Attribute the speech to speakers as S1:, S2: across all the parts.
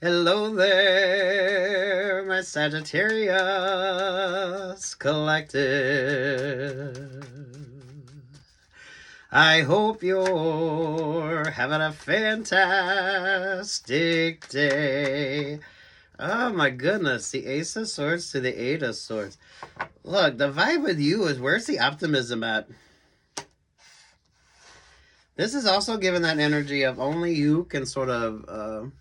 S1: Hello there, my Sagittarius collective. I hope you're having a fantastic day. Oh my goodness, the Ace of Swords to the Eight of Swords. Look, the vibe with you is, where's the optimism at? This is also given that energy of only you can sort of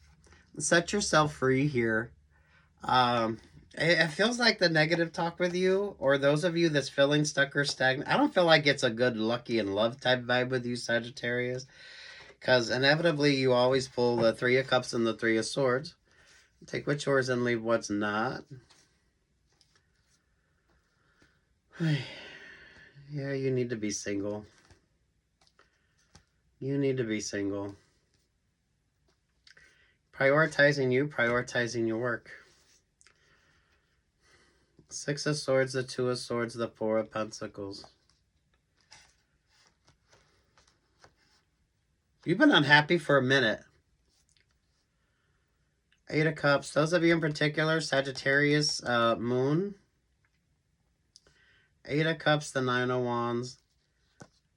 S1: set yourself free here. It feels like the negative talk with you, or those of you that's feeling stuck or stagnant. I don't feel like it's a good lucky and love type vibe with you, Sagittarius, because inevitably you always pull the Three of Cups and the Three of Swords. Take what's yours and leave what's not. Yeah, you need to be single. You need to be single. Prioritizing you, prioritizing your work. Six of Swords, the Two of Swords, the Four of Pentacles. You've been unhappy for a minute. Eight of Cups. Those of you in particular, Sagittarius, Moon. Eight of Cups, the Nine of Wands.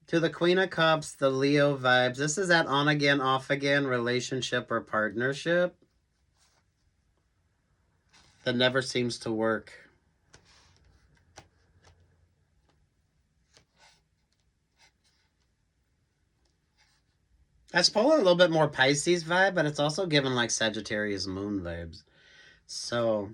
S1: To the Queen of Cups, the Leo vibes. This is that on again, off again relationship or partnership that never seems to work. That's pulling a little bit more Pisces vibe, but it's also given like Sagittarius Moon vibes. So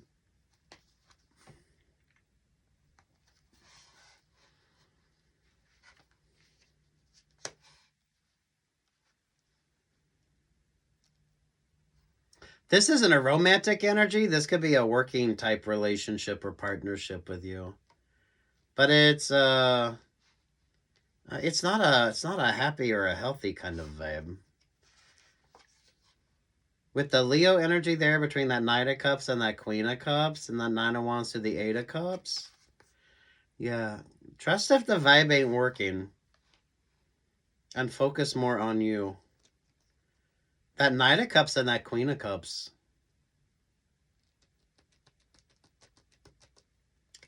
S1: this isn't a romantic energy. This could be a working type relationship or partnership with you. But it's not a happy or a healthy kind of vibe. With the Leo energy there between that Knight of Cups and that Queen of Cups and that Nine of Wands to the Eight of Cups. Yeah. Trust if the vibe ain't working. And focus more on you. That Knight of Cups and that Queen of Cups.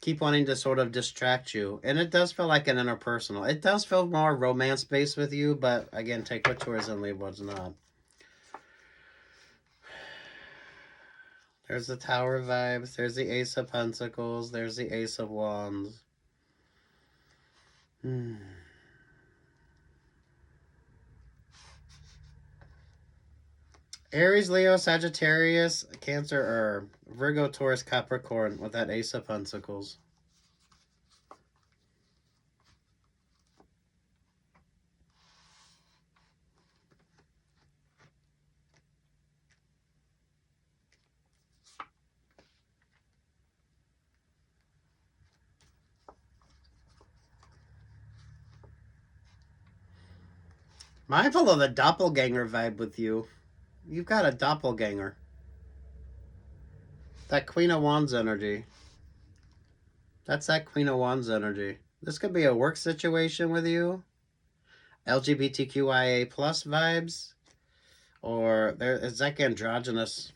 S1: Keep wanting to sort of distract you. And it does feel like an interpersonal. It does feel more romance-based with you, but again, take what's yours and leave what's not. There's the Tower vibes. There's the Ace of Pentacles. There's the Ace of Wands. Aries, Leo, Sagittarius, Cancer, or Virgo, Taurus, Capricorn with that Ace of Pentacles. Mindful of the doppelganger vibe with you. You've got a doppelganger. That Queen of Wands energy. That's that Queen of Wands energy. This could be a work situation with you. LGBTQIA plus vibes. Or it's like androgynous.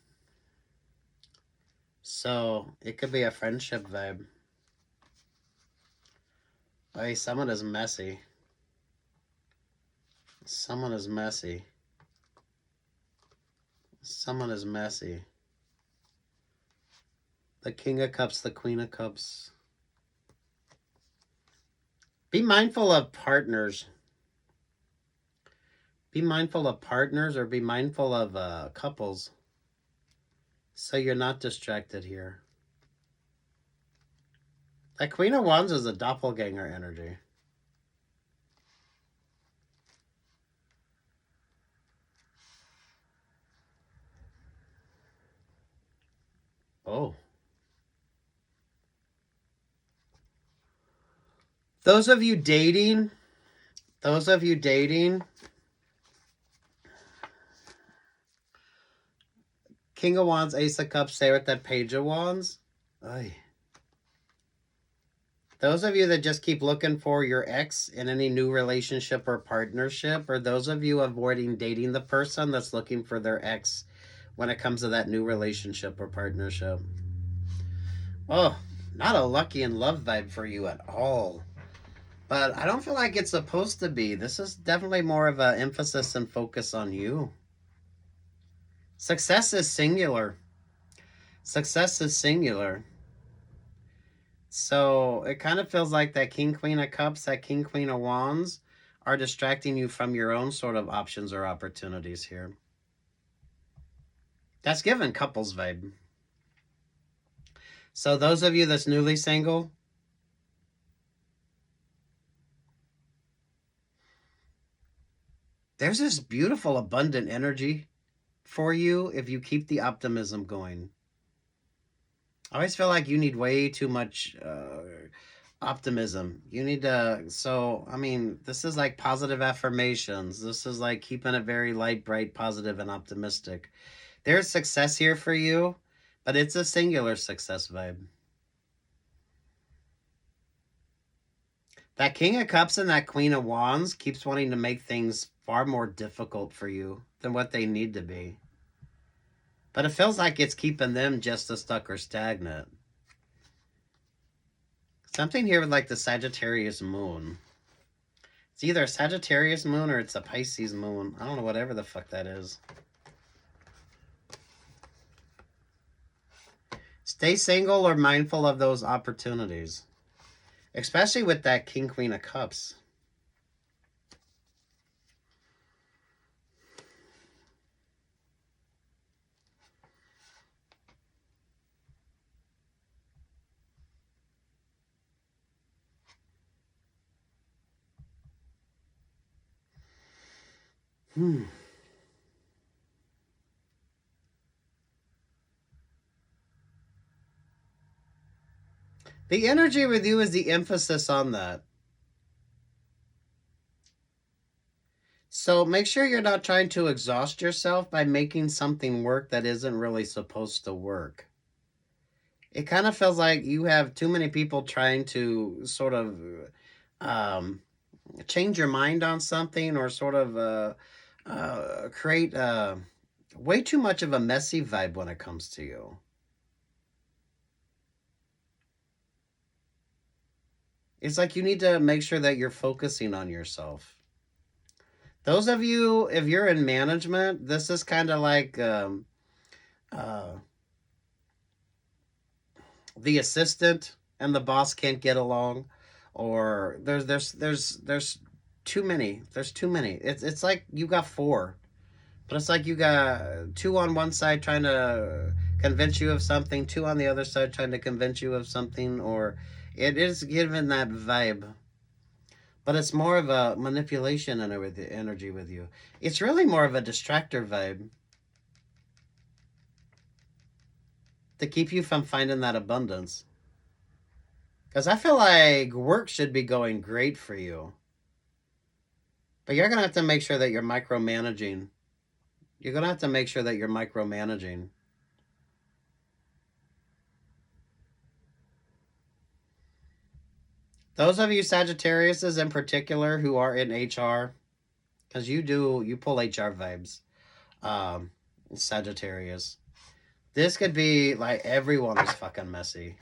S1: So it could be a friendship vibe. Hey, someone is messy. Someone is messy. Someone is messy. The King of Cups, the Queen of Cups. Be mindful of partners. Be mindful of partners or be mindful of couples. So you're not distracted here. That Queen of Wands is a doppelganger energy. Oh. Those of you dating, King of Wands, Ace of Cups, stay with that Page of Wands. Ay. Those of you that just keep looking for your ex in any new relationship or partnership, or those of you avoiding dating the person that's looking for their ex when it comes to that new relationship or partnership. Oh, not a lucky in love vibe for you at all. But I don't feel like it's supposed to be. This is definitely more of an emphasis and focus on you. Success is singular. Success is singular. So it kind of feels like that King, Queen of Cups, that King, Queen of Wands are distracting you from your own sort of options or opportunities here. That's given couples vibe. So those of you that's newly single, there's this beautiful, abundant energy for you if you keep the optimism going. I always feel like you need way too much optimism. You need to, so, I mean, this is like positive affirmations. This is like keeping it very light, bright, positive, and optimistic. There's success here for you, but it's a singular success vibe. That King of Cups and that Queen of Wands keeps wanting to make things far more difficult for you than what they need to be. But it feels like it's keeping them just as stuck or stagnant. Something here with like the Sagittarius moon. It's either a Sagittarius moon or it's a Pisces moon. I don't know, whatever the fuck that is. Stay single or mindful of those opportunities. Especially with that King, Queen of Cups. The energy with you is the emphasis on that. So make sure you're not trying to exhaust yourself by making something work that isn't really supposed to work. It kind of feels like you have too many people trying to sort of change your mind on something or sort of create way too much of a messy vibe when it comes to you. It's like you need to make sure that you're focusing on yourself. Those of you, if you're in management, this is kind of like uh, the assistant and the boss can't get along, or there's too many. There's too many. It's like you got four, but it's like you got two on one side trying to convince you of something, two on the other side trying to convince you of something, or it is given that vibe. But it's more of a manipulation and energy with you. It's really more of a distractor vibe to keep you from finding that abundance. Because I feel like work should be going great for you. But you're going to have to make sure that you're micromanaging. You're going to have to make sure that you're micromanaging. Those of you Sagittariuses in particular who are in HR, because you pull HR vibes, Sagittarius. This could be like everyone is fucking messy.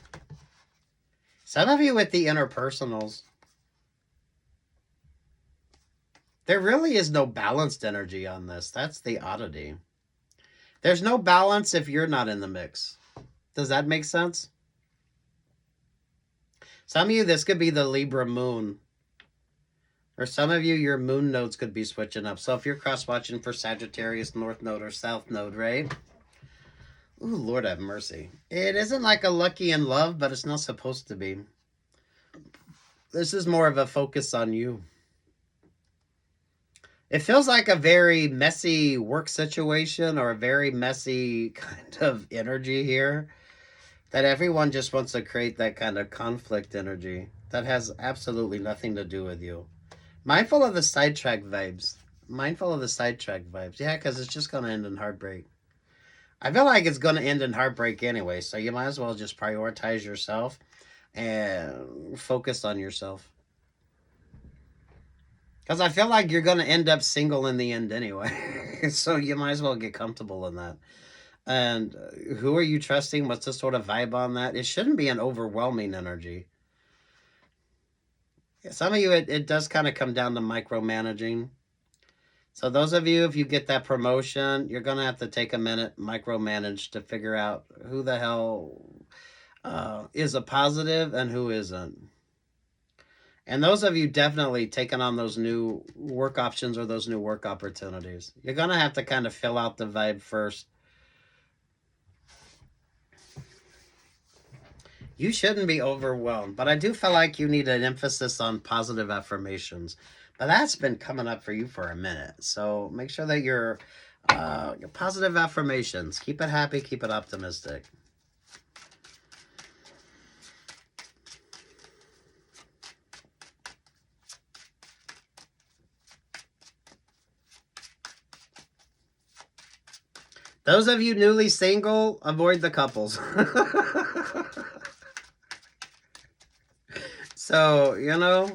S1: Some of you with the interpersonals, there really is no balanced energy on this. That's the oddity. There's no balance if you're not in the mix. Does that make sense? Some of you, this could be the Libra moon. Or some of you, your moon nodes could be switching up. So if you're cross-watching for Sagittarius, North Node or South Node, right? Ooh, Lord have mercy. It isn't like a lucky in love, but it's not supposed to be. This is more of a focus on you. It feels like a very messy work situation or a very messy kind of energy here. That everyone just wants to create that kind of conflict energy that has absolutely nothing to do with you. Mindful of the sidetrack vibes. Mindful of the sidetrack vibes. Yeah, because it's just going to end in heartbreak. I feel like it's going to end in heartbreak anyway, so you might as well just prioritize yourself and focus on yourself. Because I feel like you're going to end up single in the end anyway. So you might as well get comfortable in that. And who are you trusting? What's the sort of vibe on that? It shouldn't be an overwhelming energy. Some of you, it does kind of come down to micromanaging. So those of you, if you get that promotion, you're going to have to take a minute, micromanage to figure out who the hell is a positive and who isn't. And those of you definitely taking on those new work options or those new work opportunities, you're going to have to kind of fill out the vibe first. You shouldn't be overwhelmed, but I do feel like you need an emphasis on positive affirmations. But that's been coming up for you for a minute. So make sure that your positive affirmations, keep it happy, keep it optimistic. Those of you newly single, avoid the couples. So, you know,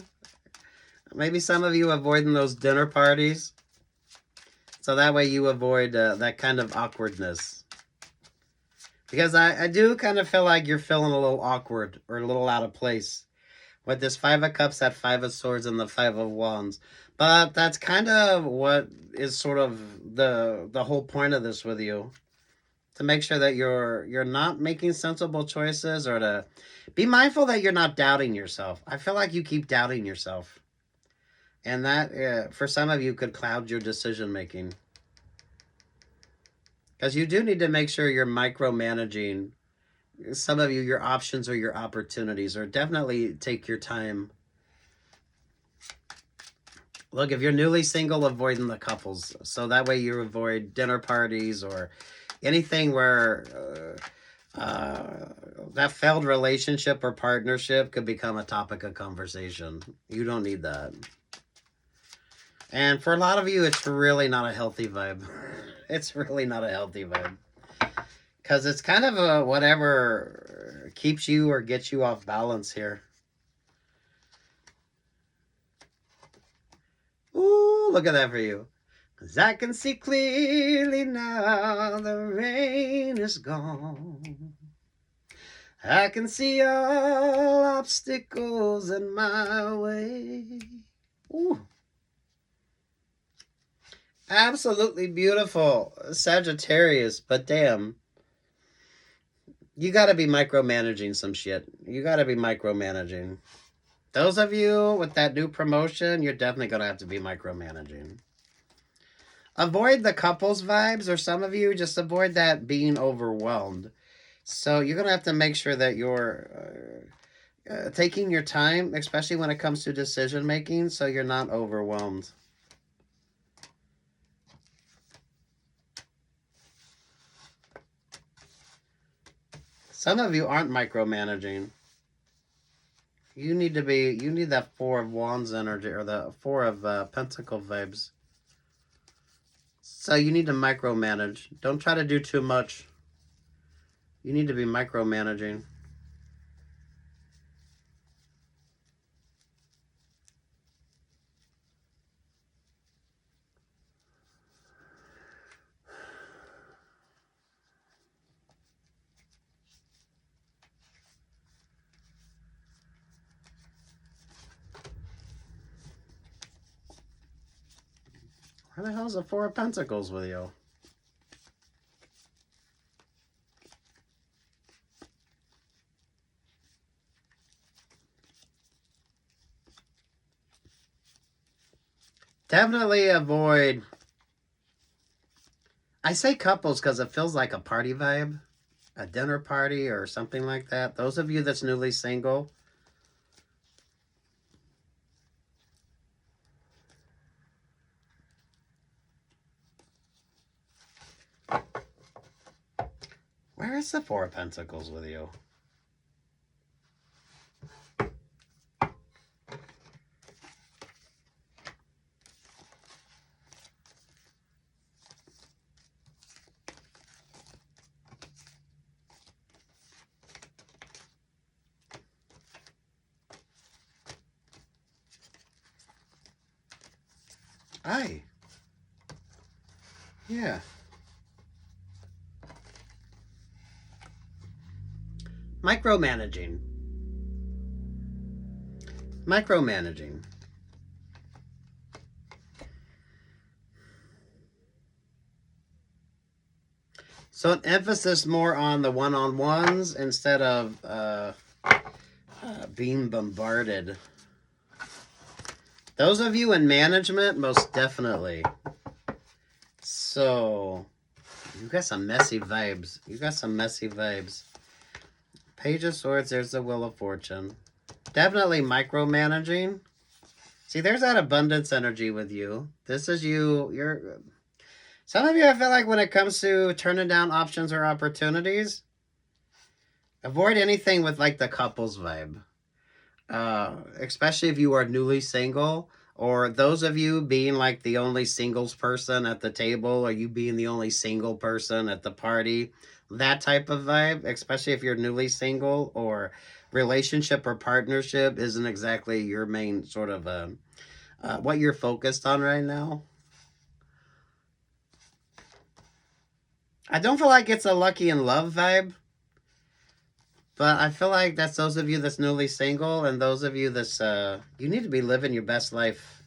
S1: maybe some of you avoiding those dinner parties. So that way you avoid that kind of awkwardness. Because I do kind of feel like you're feeling a little awkward or a little out of place with this Five of Cups, that Five of Swords, and the Five of Wands. But that's kind of what is sort of the whole point of this with you. To make sure that you're not making sensible choices, or to be mindful that you're not doubting yourself. I feel like you keep doubting yourself. And that, for some of you, could cloud your decision making. Because you do need to make sure you're micromanaging. Some of you, your options or your opportunities, or definitely take your time. Look, if you're newly single, avoiding the couples. So that way you avoid dinner parties or anything where that failed relationship or partnership could become a topic of conversation. You don't need that. And for a lot of you, it's really not a healthy vibe. It's really not a healthy vibe. Because it's kind of a whatever keeps you or gets you off balance here. Ooh, look at that for you. 'Cause I can see clearly now the rain is gone. I can see all obstacles in my way. Ooh. Absolutely beautiful, Sagittarius, but damn. You gotta be micromanaging some shit. You gotta be micromanaging. Those of you with that new promotion, you're definitely gonna have to be micromanaging. Avoid the couples vibes, or some of you just avoid that being overwhelmed. So you're going to have to make sure that you're taking your time, especially when it comes to decision making, so you're not overwhelmed. Some of you aren't micromanaging. You need that Four of Wands energy, or the Four of Pentacle vibes. So you need to micromanage. Don't try to do too much. You need to be micromanaging. Where the hell's the Four of Pentacles with you? Definitely avoid. I say couples because it feels like a party vibe, a dinner party or something like that. Those of you that's newly single, where is the Four of Pentacles with you? Aye. Yeah. Micromanaging. Micromanaging. So an emphasis more on the one-on-ones instead of being bombarded. Those of you in management, most definitely. So, you got some messy vibes. You got some messy vibes. Page of Swords, there's the Wheel of Fortune. Definitely micromanaging. See, there's that abundance energy with you. This is you. Some of you, I feel like when it comes to turning down options or opportunities, avoid anything with like the couples vibe. Especially if you are newly single, or those of you being like the only singles person at the table, or you being the only single person at the party, that type of vibe, especially if you're newly single or relationship or partnership isn't exactly your main sort of what you're focused on right now. I don't feel like it's a lucky in love vibe. But I feel like that's those of you that's newly single and those of you that's, you need to be living your best life.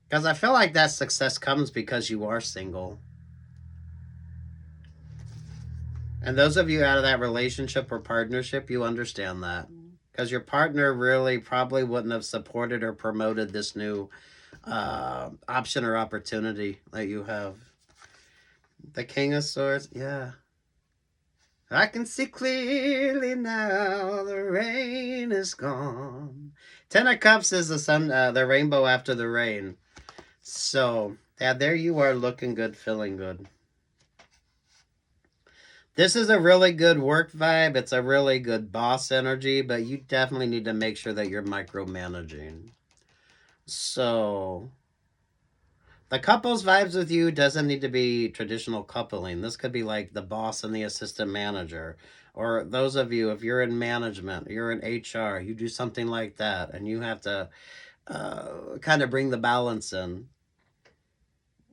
S1: Because I feel like that success comes because you are single. And those of you out of that relationship or partnership, you understand that. Because your partner really probably wouldn't have supported or promoted this new option or opportunity that you have. The King of Swords, yeah. I can see clearly now, the rain is gone. Ten of Cups is the sun, the rainbow after the rain. So, yeah, there you are looking good, feeling good. This is a really good work vibe. It's a really good boss energy, but you definitely need to make sure that you're micromanaging. So, the couples vibes with you doesn't need to be traditional coupling. This could be like the boss and the assistant manager. Or those of you, if you're in management, you're in HR, you do something like that. And you have to kind of bring the balance in.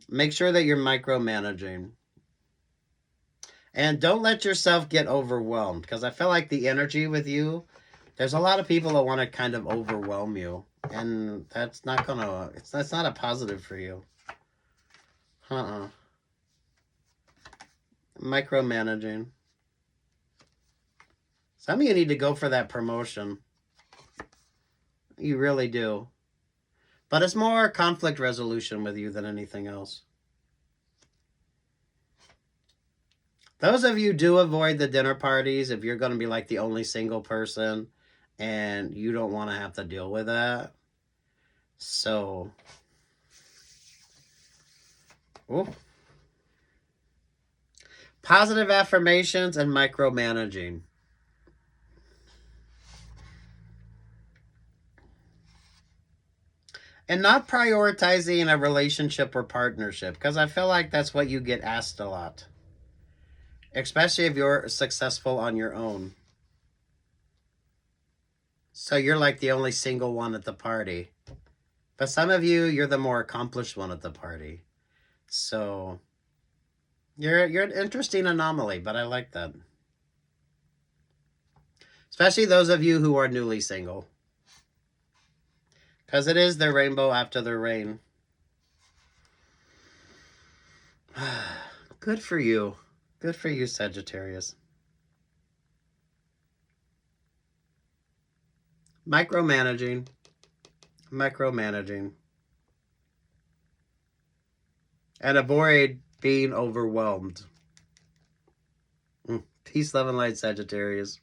S1: Make sure that you're micromanaging. And don't let yourself get overwhelmed. Because I feel like the energy with you, there's a lot of people that want to kind of overwhelm you. And that's not going to, that's not a positive for you. Micromanaging. Some of you need to go for that promotion. You really do. But it's more conflict resolution with you than anything else. Those of you do avoid the dinner parties if you're going to be like the only single person and you don't want to have to deal with that. So, ooh. Positive affirmations and micromanaging. And not prioritizing a relationship or partnership, because I feel like that's what you get asked a lot. Especially if you're successful on your own. So you're like the only single one at the party. But some of you, you're the more accomplished one at the party. So you're an interesting anomaly, but I like that. Especially those of you who are newly single. Because it is the rainbow after the rain. Good for you. Good for you, Sagittarius. Micromanaging. Micromanaging. And avoid being overwhelmed. Peace, love, and light, Sagittarius.